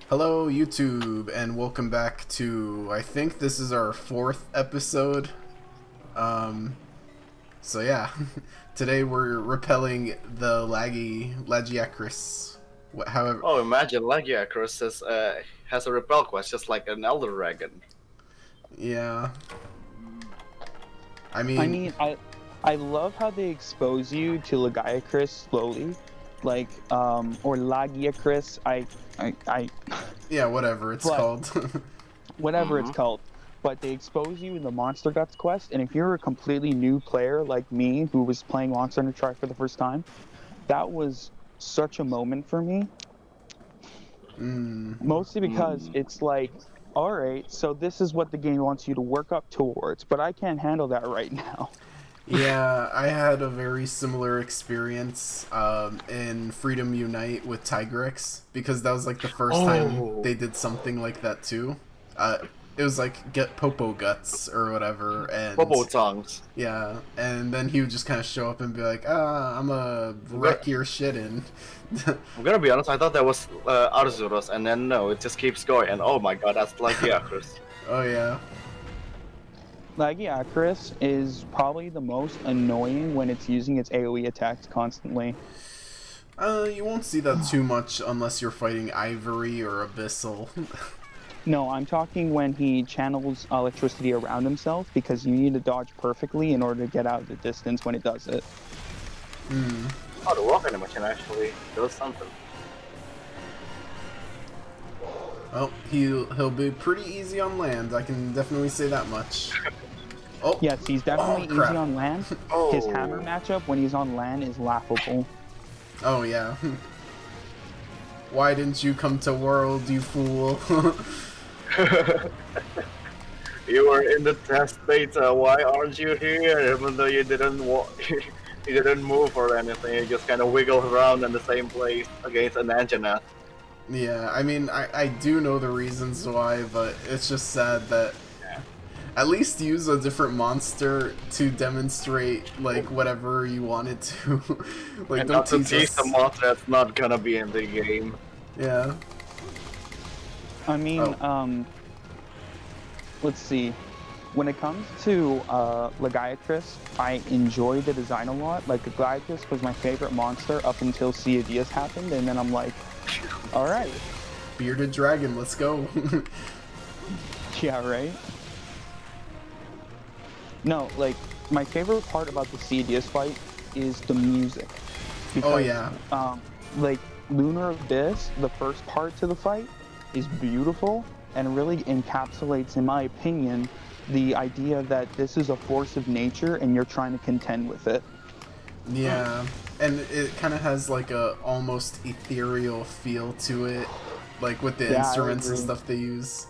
Hello, YouTube, and welcome back to, I think this is our 4th episode. So yeah, today we're repelling the Lagiacrus. However, Oh, imagine Lagiacrus has a repel quest just like an Elder Dragon. yeah, I I mean, mean, I love how they expose you to Lagiacrus slowly, or Lagiacrus. I yeah, whatever it's but called. whatever it's called. But they expose you in the Monster Guts quest, and if you're a completely new player like me who was playing Monster Hunter Tri for the first time, that was such a moment for me. Mostly because it's like, all right, so this is what the game wants you to work up towards, but I can't handle that right now. Yeah, I had a very similar experience in Freedom Unite with Tigrex because that was like the first time Oh, they did something like that too. It was like get Popo Guts or whatever, and Bobo tongues. yeah, and then he would just kind of show up and be like, I'm a I'm gonna, wreck your shit in. I'm gonna be honest, I thought that was Arzuros, and then no, it just keeps going, and oh my god, that's Lagiacrus. Oh yeah. Lagiacrus is probably the most annoying when it's using its AoE attacks constantly. You won't see that too much unless you're fighting Ivory or Abyssal. No, I'm talking when he channels electricity around himself because you need to dodge perfectly in order to get out of the distance when it does it. Oh, the walk animation actually does something. Well, he'll be pretty easy on land. I can definitely say that much. Oh Yes, he's definitely crap. easy on land. Oh. His hammer matchup when he's on land is laughable. Oh yeah. Why didn't you come to World, you fool? You were in the test beta, why aren't you here? Even though you didn't you didn't move or anything, you just kind of wiggled around in the same place against an Anjanath. Yeah, I mean, I do know the reasons why, but it's just sad that at least use a different monster to demonstrate, like, whatever you wanted to. Like, And don't not to tease tease us. the monster that's not gonna be in the game. Yeah. I mean, let's see. When it comes to Lagiacrus, I enjoy the design a lot. Like, Lagiacrus was my favorite monster up until Sea of Diaz happened, and then I'm like, alright. Bearded Dragon, let's go. Yeah, right? No, like, my favorite part about the Sea of Diaz fight is the music. Because, Oh, yeah. Like, Lunar Abyss, the first part to the fight, is beautiful and really encapsulates, in my opinion, the idea that this is a force of nature and you're trying to contend with it. Yeah, and it kind of has like a almost ethereal feel to it, like with the Yeah, I instruments and agree. stuff they use.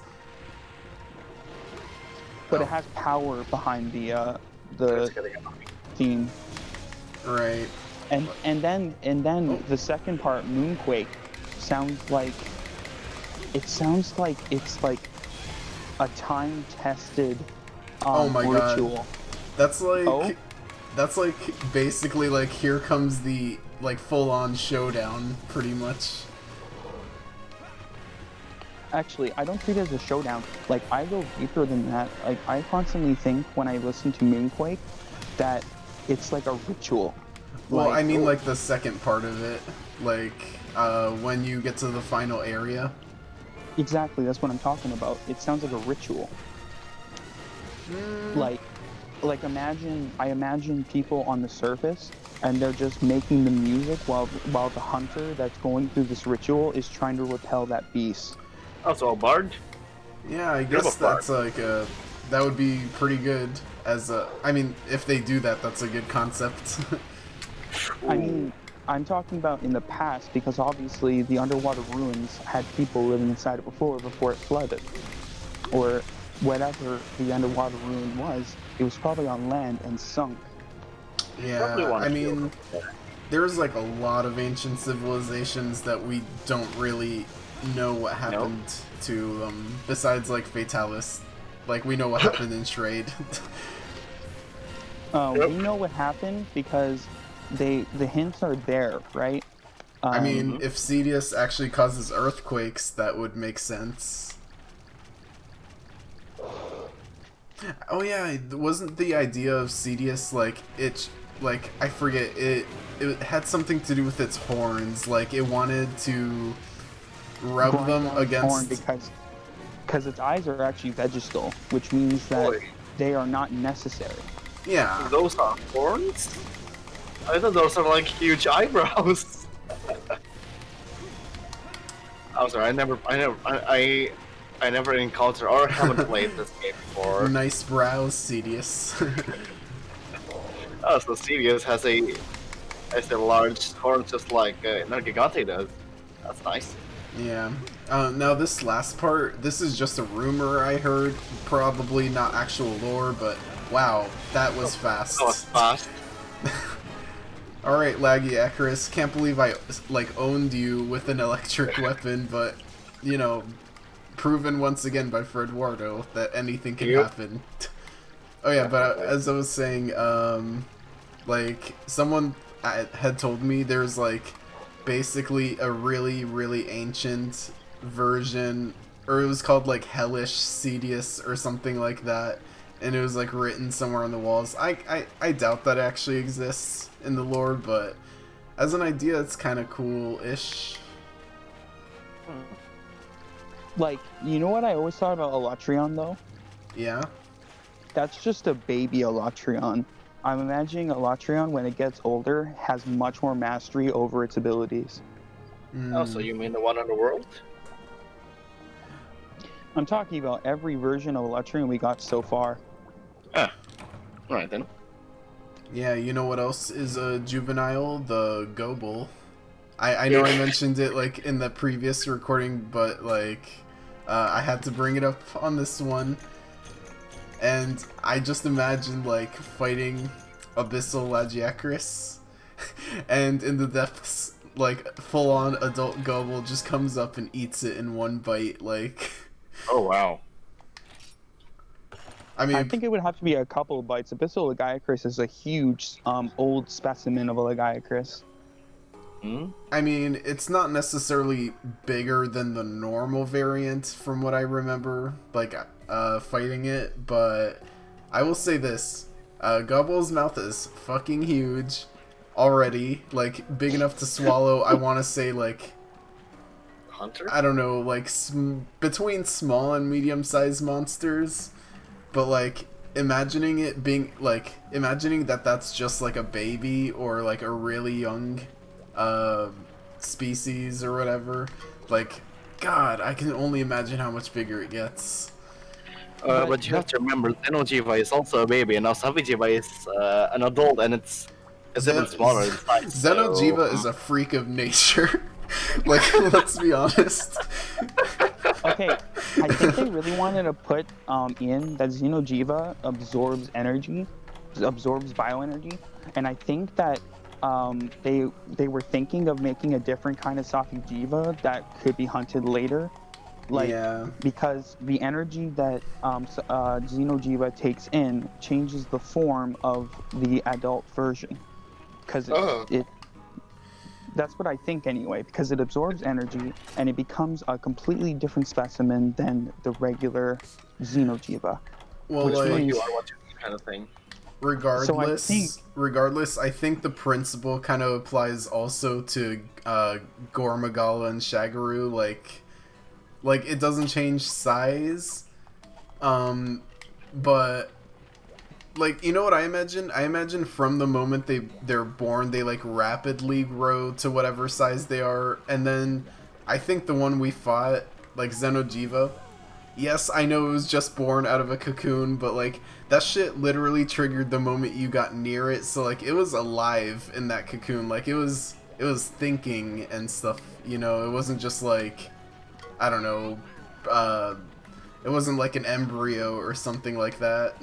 But Oh. it has power behind the It's getting annoying. theme. Right. And then the second part, Moonquake, sounds like it's like a time-tested Oh my God. ritual. That's like Oh? that's like basically like here comes the like full-on showdown, pretty much. Actually, I don't treat it as a showdown. Like, I go deeper than that. Like, I constantly think when I listen to Moonquake that it's like a ritual. Well, Like- I mean like the second part of it, like when you get to the final area. Exactly, that's what I'm talking about. It sounds like a ritual. Like I imagine people on the surface and they're just making the music while the hunter that's going through this ritual is trying to repel that beast. Also, a bard? Yeah, I You're guess the bard. that's like a that would be pretty good as a. I mean, if they do that, that's a good concept. I mean, I'm talking about in the past because obviously the underwater ruins had people living inside it before it flooded. Or whatever the underwater ruin was, it was probably on land and sunk. Yeah, Probably one I or two. mean, there's like a lot of ancient civilizations that we don't really know what happened to them, besides like Fatalis. Like, we know what happened in Trade. We know what happened because the hints are there, right? I mean, if Cedius actually causes earthquakes, that would make sense. Oh yeah, wasn't the idea of Cedius like I forget it had something to do with its horns, like it wanted to rub grind them down its horn against because its eyes are actually vegetal, which means that Boy. they are not necessary. Yeah. Those are horns? I thought those are like huge eyebrows. I'm sorry, I never encountered or haven't played this game before. Nice brows, Cedius. Oh, so Sirius has a large horn just like Nergigante does. That's nice. Yeah. Now this last part, this is just a rumor I heard, probably not actual lore, but wow, that was fast. That was fast. Alright, Laggy Icarus, can't believe I, like, owned you with an electric weapon, but, you know, proven once again by Fredwardo that anything can happen. Oh yeah, but as I was saying, like, someone had told me there's, like, basically a really, really ancient version, or it was called, like, Hellish Cedius or something like that, and it was, like, written somewhere on the walls. I doubt that actually exists in the lore, but as an idea, it's kind of cool-ish. Like, you know what I always thought about Elatreon, though? Yeah? That's just a baby Elatreon. I'm imagining Elatreon, when it gets older, has much more mastery over its abilities. Oh, so you mean the one on the world? I'm talking about every version of Elatreon we got so far. Ah, alright then. Yeah, you know what else is a juvenile? The Gobel. I know I mentioned it, like, in the previous recording, but, like, I had to bring it up on this one. And I just imagined, like, fighting Abyssal Lagiacrus, and in the depths, like, full-on adult Gobel just comes up and eats it in one bite, like... Oh, wow. I mean... I think it would have to be a couple of bites. Abyssal Lagiacrus is a huge, old specimen of a Lagiacrus. Hmm? I mean, it's not necessarily bigger than the normal variant, from what I remember, like, fighting it, but I will say this, Gobel's mouth is fucking huge already, like, big enough to swallow, I want to say, like, Hunter? I don't know, like, between small and medium-sized monsters, but, like, imagining it being, like, imagining that that's just, like, a baby, or, like, a really young species or whatever, like, God, I can only imagine how much bigger it gets. But you have to remember, Xenojiva is also a baby, and now Savijiva is an adult, and it's even smaller in size. Xenojiva is a freak of nature. Like, let's be honest. Okay, I think they really wanted to put in that Xenojiva absorbs energy, absorbs bioenergy, and I think that they were thinking of making a different kind of Safijiva that could be hunted later, like because the energy that Xenojiva takes in changes the form of the adult version, because it that's what I think anyway, because it absorbs energy and it becomes a completely different specimen than the regular Xenojiva. Well, which like, means, You are what you need kind of thing. Regardless, I think the principle kind of applies also to Gormagala and Shagaru. Like it doesn't change size, but like, you know what I imagine? I imagine from the moment they're born, they like rapidly grow to whatever size they are, and then I think the one we fought, like Xenojiva. Yes, I know it was just born out of a cocoon, but, like, that shit literally triggered the moment you got near it, so, like, it was alive in that cocoon. Like, it was thinking and stuff, you know? It wasn't just, like, I don't know, it wasn't like an embryo or something like that,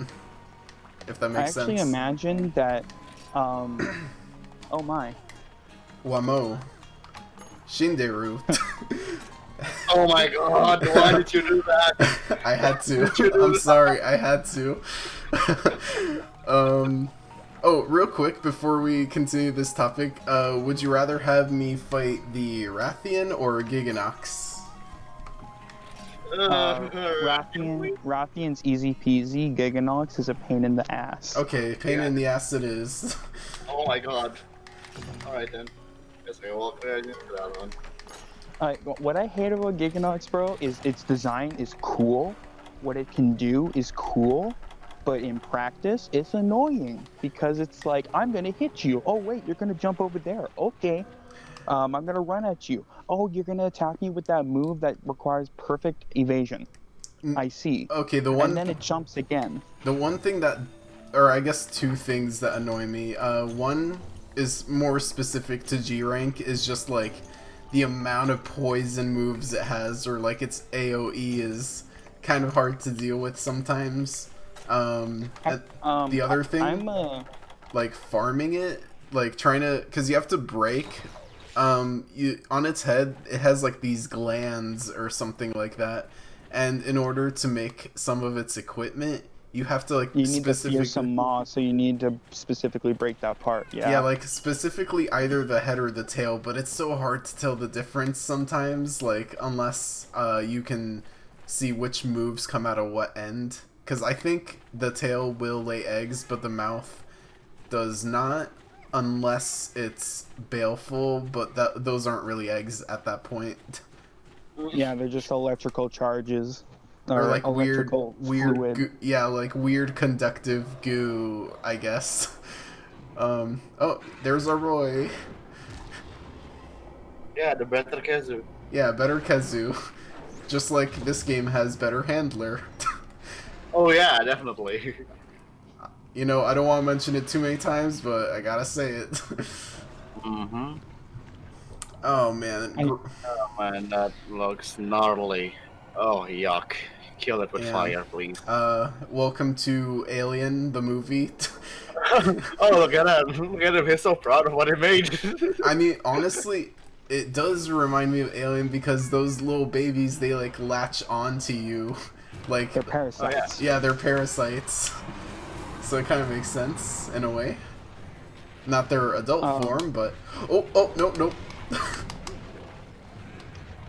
if that makes sense. I actually imagine that, oh my. Wamo. Shinderu. Oh my god, why did you do that? I had to. I'm sorry, I had to. Oh, real quick before we continue this topic, would you rather have me fight the Rathian or Giganox? Rathian's easy peasy. Giganox is a pain in the ass. Okay, pain in the ass it is. Oh my god. Alright then. Guess we walk right into that one. What I hate about Giganox, bro, is its design is cool. What it can do is cool, but in practice, it's annoying because it's like, I'm gonna hit you. Oh wait, you're gonna jump over there. Okay. I'm gonna run at you. Oh, you're gonna attack me with that move that requires perfect evasion. I see. Okay, and then it jumps again. The one thing that, or I guess two things that annoy me. One is more specific to G rank, is just like the amount of poison moves it has, or like its AOE is kind of hard to deal with sometimes. The other thing, like farming it, like trying to, because you have to break. On its head, it has like these glands or something like that, and in order to make some of its equipment, you have to like you need to fear some moss, so you need to specifically break that part. Yeah, like specifically either the head or the tail, but it's so hard to tell the difference sometimes, like unless you can see which moves come out of what end. Because I think the tail will lay eggs, but the mouth does not, unless it's baleful, but those aren't really eggs at that point. Yeah, they're just electrical charges. Or like weird fluid. Yeah, like weird conductive goo, I guess. Oh, there's our Roy. Yeah, the better Kazu. Yeah, better Kazu. Just like this game has better handler. Oh yeah, definitely. You know, I don't want to mention it too many times, but I gotta say it. Mm-hmm. Oh man. Oh man, that looks gnarly. Oh yuck. Kill it with fire, please. Welcome to Alien, the movie. Oh, look at him. Look at him. He's so proud of what he made. I mean, honestly, it does remind me of Alien because those little babies, they like latch onto you. Like, they're parasites. Yeah, they're parasites. So it kind of makes sense in a way. Not their adult form, but oh no.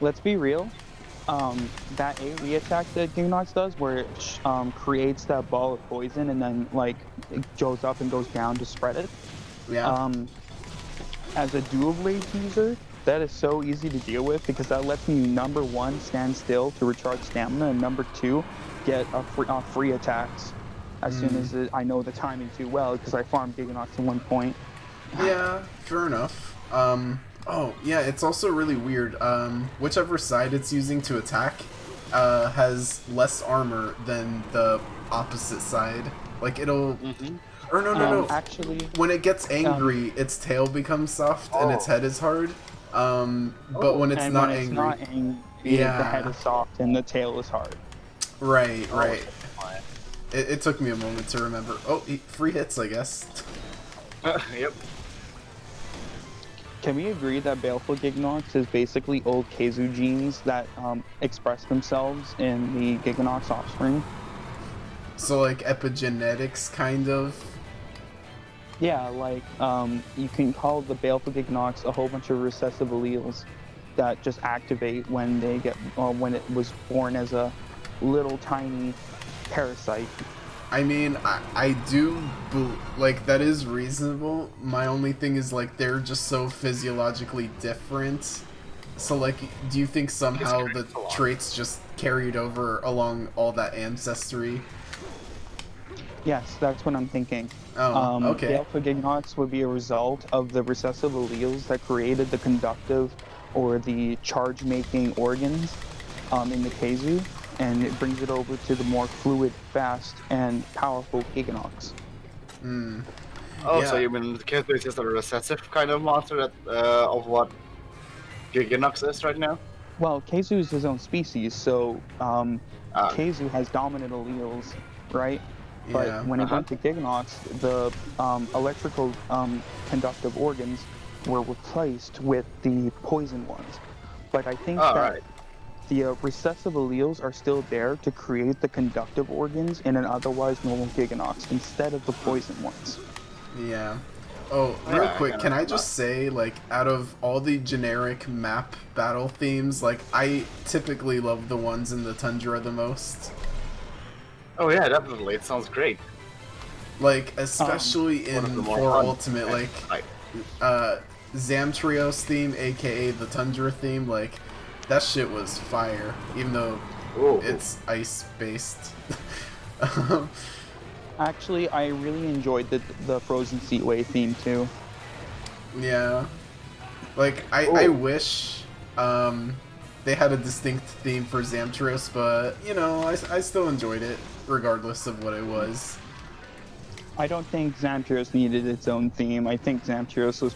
Let's be real. That AoE attack that Giganox does, where it creates that ball of poison and then like it goes up and goes down to spread it. Yeah. As a dual blade user, that is so easy to deal with because that lets me, number one, stand still to recharge stamina, and number two, get free attacks as soon as I know the timing too well, because I farmed Giganox at one point. Yeah, fair enough. Oh, yeah, it's also really weird. Whichever side it's using to attack has less armor than the opposite side. Like, it'll... Or no. Actually... When it gets angry, its tail becomes soft and its head is hard. But when it's not angry... Yeah. The head is soft and the tail is hard. Right. It took me a moment to remember. Oh, free hits, I guess. Yep. Can we agree that Baleful Giganox is basically old Kazu genes that express themselves in the Giganox offspring? So like epigenetics, kind of? Yeah, like you can call the Baleful Giganox a whole bunch of recessive alleles that just activate when they get, when it was born as a little tiny parasite. I mean, I do, like, that is reasonable. My only thing is, like, they're just so physiologically different. So, like, do you think somehow the traits just carried over along all that ancestry? Yes, that's what I'm thinking. Oh, okay. The Alpha Giganox would be a result of the recessive alleles that created the conductive or the charge-making organs in the Kazu, and it brings it over to the more fluid, fast, and powerful Giganox. Oh, Yeah. so you mean Kazu is just a recessive kind of monster that, of what Giganox is right now? Well, Kazu is his own species, so Kazu has dominant alleles, right? But when it went to Giganox, the electrical conductive organs were replaced with the poison ones. But I think that the recessive alleles are still there to create the conductive organs in an otherwise normal Giganox instead of the poison ones. Yeah. Oh, Yeah, real I quick, kinda can I remember just say, like, out of all the generic map battle themes, like, I typically love the ones in the Tundra the most. Oh yeah, definitely. It sounds great. Like, especially One of the in more 4 fun. Ultimate, like, Right. uh, Zamtrios theme, aka the Tundra theme, like, that shit was fire, even though Ooh. it's ice-based. Actually, I really enjoyed the Frozen Seaway theme too. Yeah. Like, I Ooh. wish they had a distinct theme for Zamtris, but, you know, I still enjoyed it, regardless of what it was. I don't think Zamtrios needed its own theme. I think Zamtrios was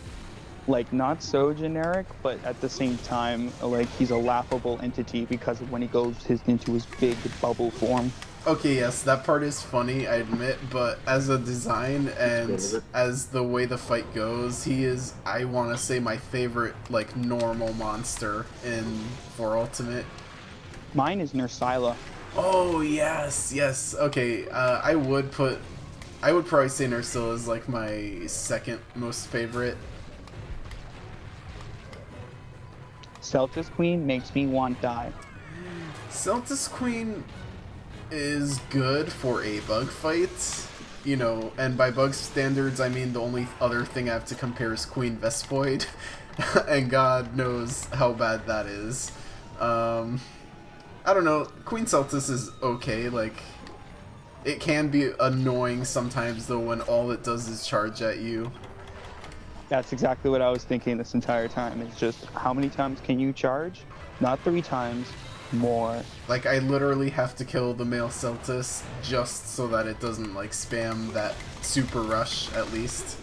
like not so generic, but at the same time, like he's a laughable entity because of when he goes into his big bubble form. Okay, yes, that part is funny, I admit, but as a design and Bit of it. as the way the fight goes, he is, I want to say, my favorite, like, normal monster in 4 Ultimate. Mine is Nursila. Oh, yes, yes. Okay, I would probably say Nursilla is, like, my second most favorite. Celtis Queen makes me want die. Celtis Queen is good for a bug fight, you know, and by bug standards, I mean the only other thing I have to compare is Queen Vespoid, and God knows how bad that is. I don't know, Queen Celtis is okay, like, it can be annoying sometimes, though, when all it does is charge at you. That's exactly what I was thinking this entire time. It's just how many times can you charge? Not 3 times, more. Like, I literally have to kill the male Celtis just so that it doesn't, like, spam that super rush, at least.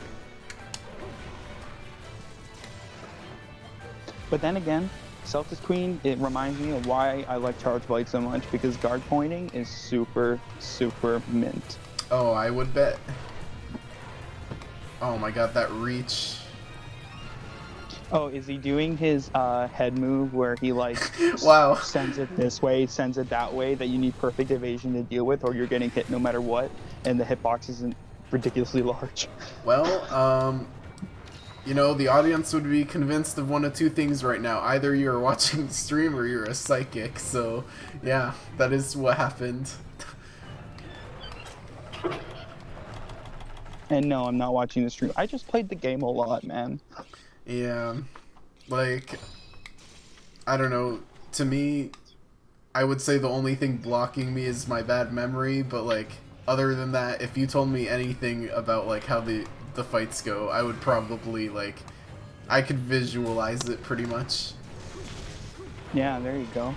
But then again, Celtis Queen, it reminds me of why I like Charge Blade so much, because guard pointing is super, super mint. Oh, I would bet. Oh my god, that reach. Oh, is he doing his head move where he like Wow. sends it this way, sends it that way, that you need perfect evasion to deal with, or you're getting hit no matter what, and the hitbox isn't ridiculously large? Well, you know, the audience would be convinced of one of two things right now. Either you're watching the stream or you're a psychic, so yeah, that is what happened. And no, I'm not watching the stream. I just played the game a lot, man. Yeah, like, I don't know, to me, I would say the only thing blocking me is my bad memory, but, like, other than that, if you told me anything about, like, how the fights go, I would probably, like, I could visualize it pretty much. Yeah, there you go.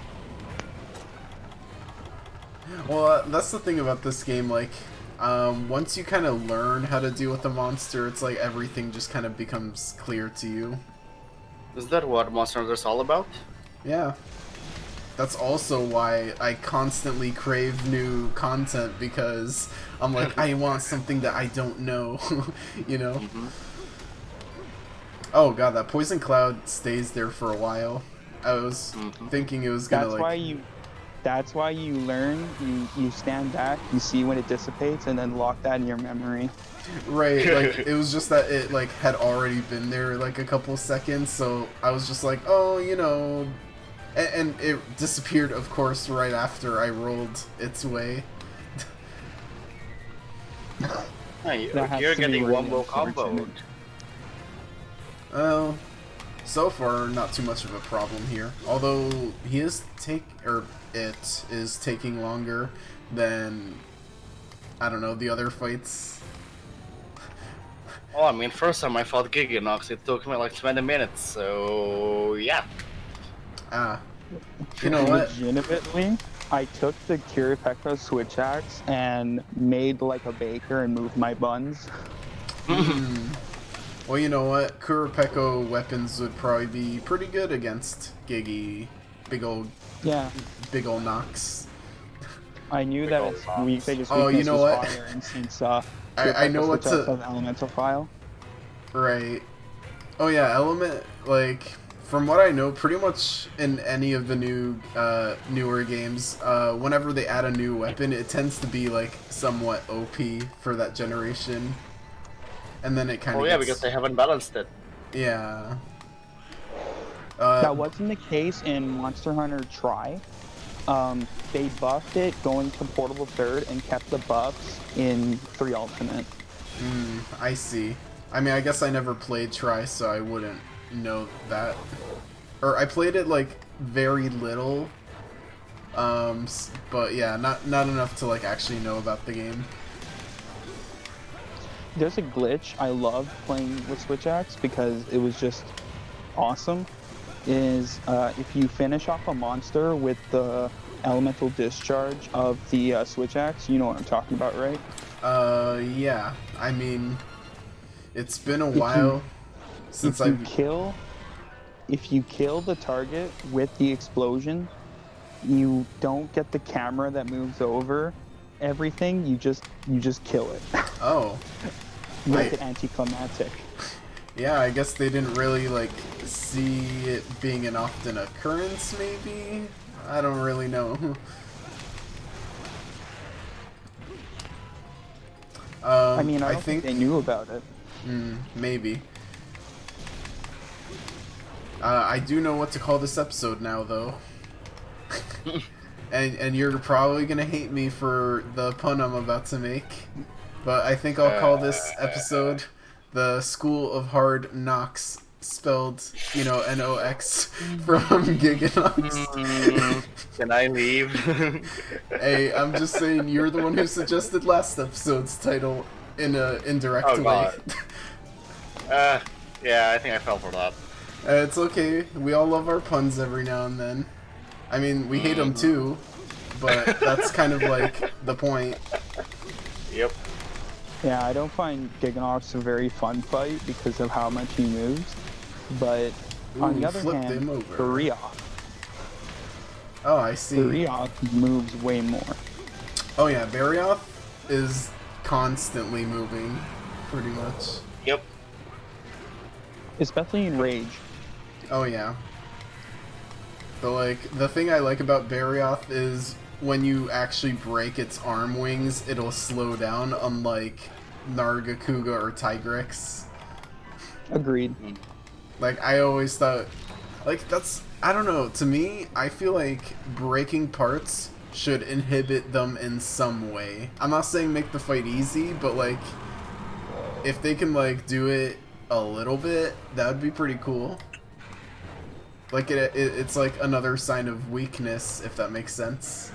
Well, that's the thing about this game, like, once you kind of learn how to deal with the monster, it's like everything just kind of becomes clear to you. Is that what Monster Hunter's all about? Yeah. That's also why I constantly crave new content, because I'm like, I want something that I don't know, you know? Oh god, that poison cloud stays there for a while. I was thinking it was gonna, That's why you learn, you stand back, you see when it dissipates, and then lock that in your memory. Right, like, it was just that it, like, had already been there, like, a couple seconds, so I was just like, oh, you know... And it disappeared, of course, right after I rolled its way. Hey, That you're has to be getting really wombo unfortunate. comboed. Well, so far, not too much of a problem here. Although, it is taking longer than, I don't know, the other fights. Oh, I mean, first time I fought Giganox, it took me like 20 minutes, so yeah. Ah. You know what? Legitimately, I took the Kiripeka switch axe and made like a baker and moved my buns. Well, you know what? Kurapeko weapons would probably be pretty good against Gigi. Big old Nox. I knew that its biggest Oh, weakness you know was what? fire, and since I know what to... an elemental file. Right. Oh yeah, element, like, from what I know, pretty much in any of the newer games, whenever they add a new weapon, it tends to be, like, somewhat OP for that generation. and then it kind of Oh yeah, because they haven't balanced it. yeah. That wasn't the case in Monster Hunter Tri. They buffed it going to Portable Third and kept the buffs in 3 Ultimate. I see. I mean, I guess I never played Tri, so I wouldn't know that. Or I played it like very little, but yeah, not enough to like actually know about the game. There's a glitch I loved playing with Switch Axe because it was just awesome. Is if you finish off a monster with the elemental discharge of the Switch Axe, you know what I'm talking about, right? Yeah. I mean, it's been a while since I've... If you kill the target with the explosion, you don't get the camera that moves over everything. You just kill it. Oh. Make it anticlimactic. Yeah, I guess they didn't really like see it being an often occurrence. Maybe, I don't really know. I mean, I don't think they knew about it. Maybe. I do know what to call this episode now, though. and you're probably gonna hate me for the pun I'm about to make, but I think I'll call this episode the School of Hard Knocks, spelled, you know, N-O-X from Giganox. Can I leave? Hey, I'm just saying, you're the one who suggested last episode's title in an indirect way. Yeah, I think I fell for that. It's okay. We all love our puns every now and then. I mean, we hate them too, but that's kind of like the point. Yep. Yeah, I don't find Giganox a very fun fight because of how much he moves, but on the other hand, Barioth. Oh, I see. Barioth moves way more. Oh yeah, Barioth is constantly moving, pretty much. Yep. Especially in Rage. Oh yeah. But like, the thing I like about Barioth is when you actually break its arm wings, it'll slow down, unlike Nargacuga or Tigrex. Agreed. Like, I always thought, like, that's, I don't know, to me, I feel like breaking parts should inhibit them in some way. I'm not saying make the fight easy, but like, if they can like do it a little bit, that would be pretty cool. Like, it's like another sign of weakness, if that makes sense.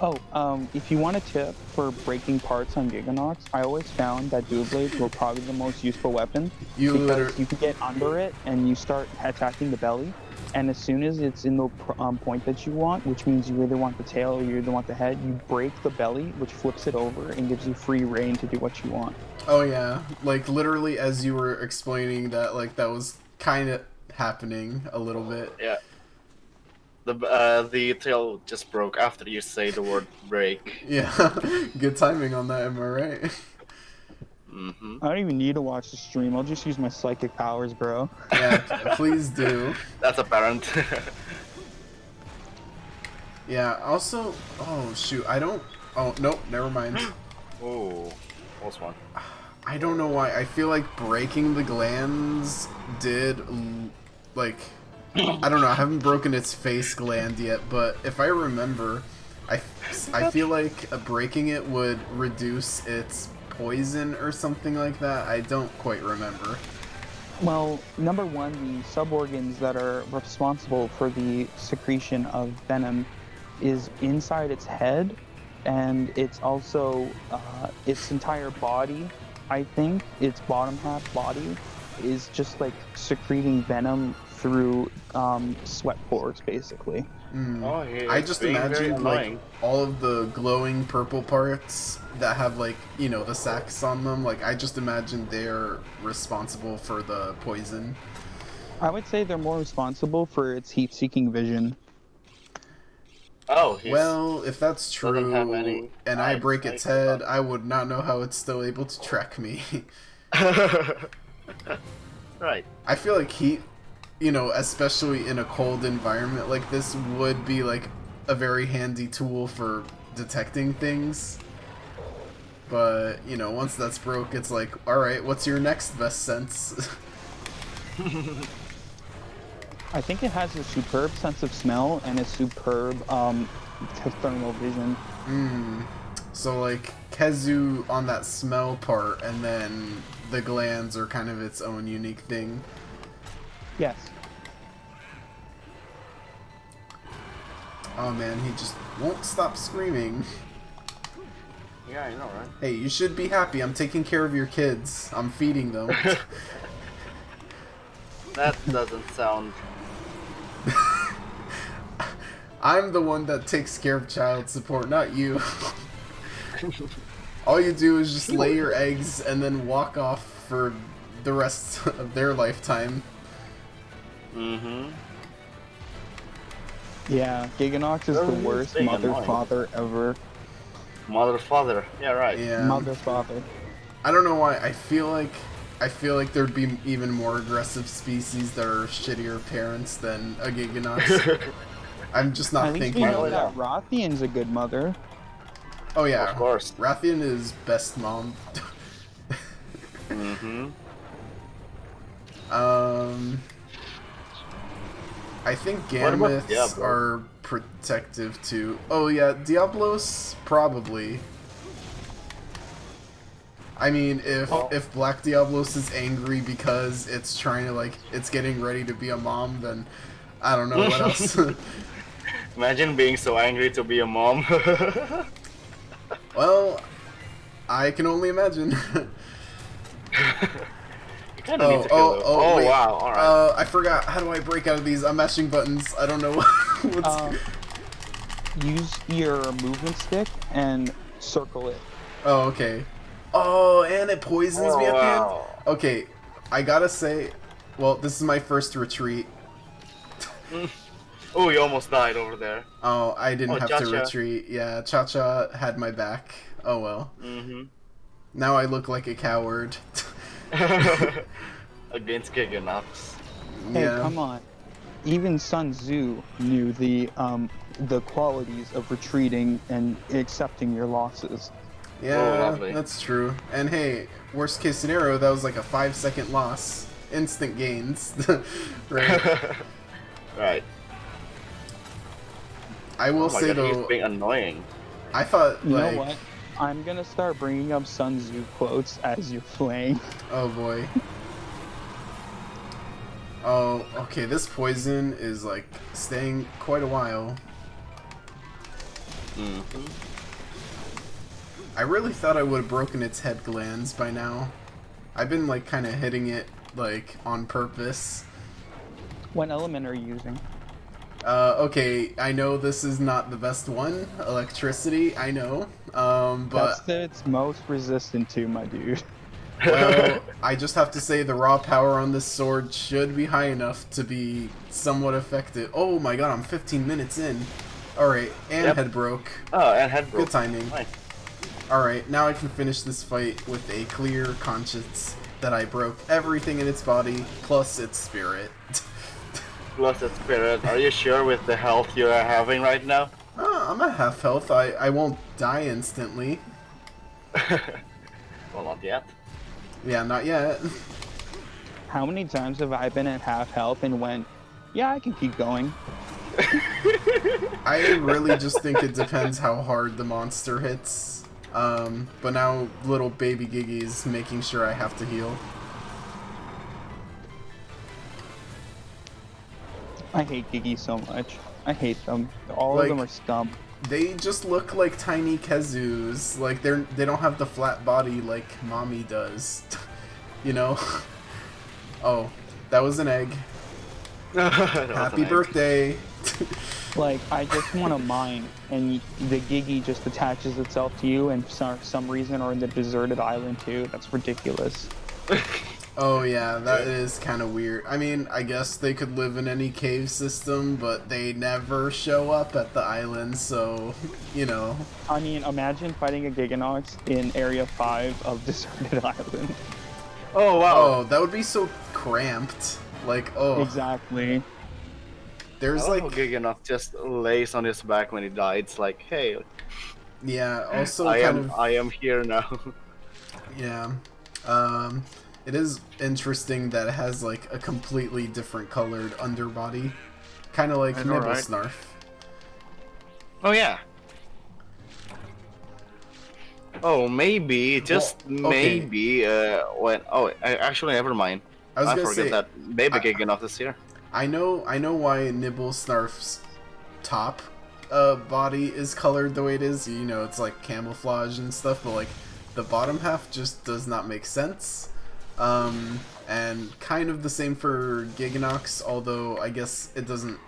Oh, if you want a tip for breaking parts on Giganox, I always found that dual blades were probably the most useful weapon because you can get under it and you start attacking the belly, and as soon as it's in the point that you want, which means you either want the tail or you either want the head, you break the belly, which flips it over and gives you free reign to do what you want. Oh yeah, like literally as you were explaining that, like that was kind of happening a little bit. Yeah. The tail just broke after you say the word break. Yeah, good timing on that, am I right? I don't even need to watch the stream. I'll just use my psychic powers, bro. Yeah, please do. That's apparent. Yeah, also, oh shoot, I don't, oh nope, never mind. Oh, close one. I don't know why, I feel like breaking the glands did, like, I don't know, I haven't broken its face gland yet, but if I remember, I feel like breaking it would reduce its poison or something like that. I don't quite remember. Well, number one, the suborgans that are responsible for the secretion of venom is inside its head, and it's also its entire body. I think its bottom half body is just like secreting venom through sweat pores, basically. Oh, yeah, I just imagined like all of the glowing purple parts that have like, you know, the sacs on them. Like I just imagined they're responsible for the poison. I would say they're more responsible for its heat-seeking vision. Oh, well, if that's true, and I break its head, I would not know how it's still able to track me. Right. I feel like heat, you know, especially in a cold environment like this, would be like a very handy tool for detecting things. But, you know, once that's broke, it's like, alright, what's your next best sense? I think it has a superb sense of smell and a superb thermal vision. So, like, Kezu on that smell part, and then the glands are kind of its own unique thing. Yes. Oh man, he just won't stop screaming. Yeah, I know, right? Hey, you should be happy. I'm taking care of your kids. I'm feeding them. That doesn't sound... I'm the one that takes care of child support, not you. All you do is just lay your eggs and then walk off for the rest of their lifetime. Mm-hmm. Yeah, Giganox is the worst being mother-father ever. Mother-father. Yeah, right. Yeah. Mother-father. I don't know why. I feel like there'd be even more aggressive species that are shittier parents than a Giganox. I'm just not At least thinking we know of that it. Rothian's a good mother. Oh yeah, Of course. Rathian is best mom. Mm-hmm. I think What about Gameths Diablo? are protective too. Oh yeah, Diablos probably. I mean, if Black Diablos is angry because it's trying to it's getting ready to be a mom, then I don't know what else. Imagine being so angry to be a mom. Well, I can only imagine. You kind of need to kill them. Oh, wait. wow, alright. I forgot. How do I break out of these? I'm mashing buttons. I don't know what's... Use your movement stick and circle it. Oh, okay. Oh, and it poisons me at the end? Wow. Okay, I gotta say... Well, this is my first retreat. Oh, you almost died over there. Oh, I didn't have to Cha-Cha. retreat. Yeah, Cha-Cha had my back. Oh well. Mm-hmm. Now I look like a coward. Against Giganox. Hey, Yeah. come on. Even Sun Tzu knew the qualities of retreating and accepting your losses. Yeah, Oh, lovely. that's true. And hey, worst case scenario, that was like a 5-second loss. Instant gains. Right? Right. I will Oh my say God, though, he's being annoying. I thought You like... know what? I'm gonna start bringing up Sun Tzu quotes as you're playing. Oh boy. Oh, okay, this poison is like staying quite a while. Mm-hmm. I really thought I would have broken its head glands by now. I've been like kind of hitting it like on purpose. What element are you using? Okay, I know this is not the best one, electricity, I know, That's but, the it's most resistant to, my dude. well, I just have to say the raw power on this sword should be high enough to be somewhat effective. Oh my god, I'm 15 minutes in. Alright, and Yep. head broke. Oh, and head broke. Good timing. Nice. Alright, now I can finish this fight with a clear conscience that I broke everything in its body, plus its spirit. Plus its spirit. Are you sure with the health you are having right now? I'm at half health. I won't die instantly. Well, not yet. Yeah, not yet. How many times have I been at half health and went, yeah, I can keep going? I really just think it depends how hard the monster hits. But now little baby Giggy is making sure I have to heal. I hate Gigi so much. I hate them. All of them are scum. They just look like tiny Kezus. Like they don't have the flat body like Mommy does. You know? Oh, that was an egg. Happy birthday. Like, I just want to mine, and the Gigi just attaches itself to you, and for some reason, or in the deserted island too. That's ridiculous. Oh yeah, that is kind of weird. I mean, I guess they could live in any cave system, but they never show up at the island, so, you know. I mean, imagine fighting a Giganox in Area 5 of Deserted Island. Oh, wow. Oh, that would be so cramped. Like, oh. Exactly. There's I like like... how Giganox just lays on his back when he dies. It's like, hey, Yeah, also I kind am of... I am here now. Yeah. It is interesting that it has like a completely different colored underbody. Kind of like I know, Nibble right? Snarf. Oh yeah. Oh, maybe, just Well, okay. maybe, actually, never mind. I was I gonna forget say, that Baby I, Giganoth is here. I know why Nibble Snarf's top body is colored the way it is. You know, it's like camouflage and stuff, but like the bottom half just does not make sense. And kind of the same for Giganox, although I guess it doesn't.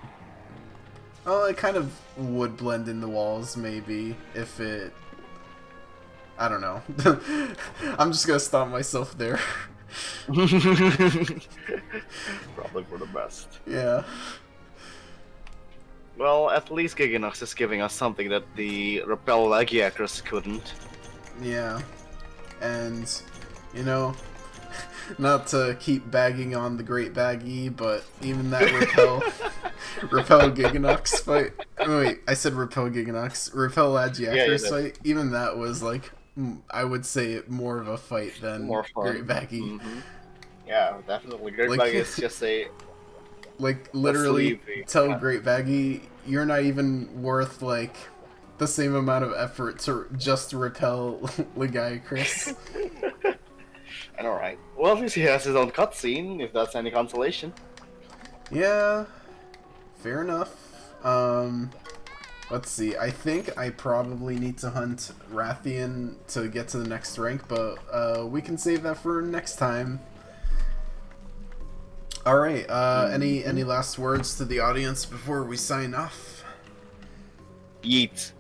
Oh, it kind of would blend in the walls, maybe, if it... I don't know. I'm just gonna stop myself there. Probably for the best. Yeah. Well, at least Giganox is giving us something that the Repel Lagiacrus couldn't. Yeah. And, you know, not to keep bagging on the Great Baggy, but even that Repel Giganox fight... Oh, wait, I said Repel Giganox. Repel Lagiacrus fight, even that was, like, I would say more of a fight than More fun. Great Baggy. Mm-hmm. Yeah, definitely. Great Like- Baggy is just a... Like, literally sleepy, tell yeah. Great Baggy, you're not even worth, like, the same amount of effort to just repel Lagiacrus. I know, right? Well, at least he has his own cutscene, if that's any consolation. Yeah, fair enough. Let's see, I think I probably need to hunt Rathian to get to the next rank, but we can save that for next time. Alright, any last words to the audience before we sign off? Yeet.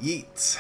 Yeet.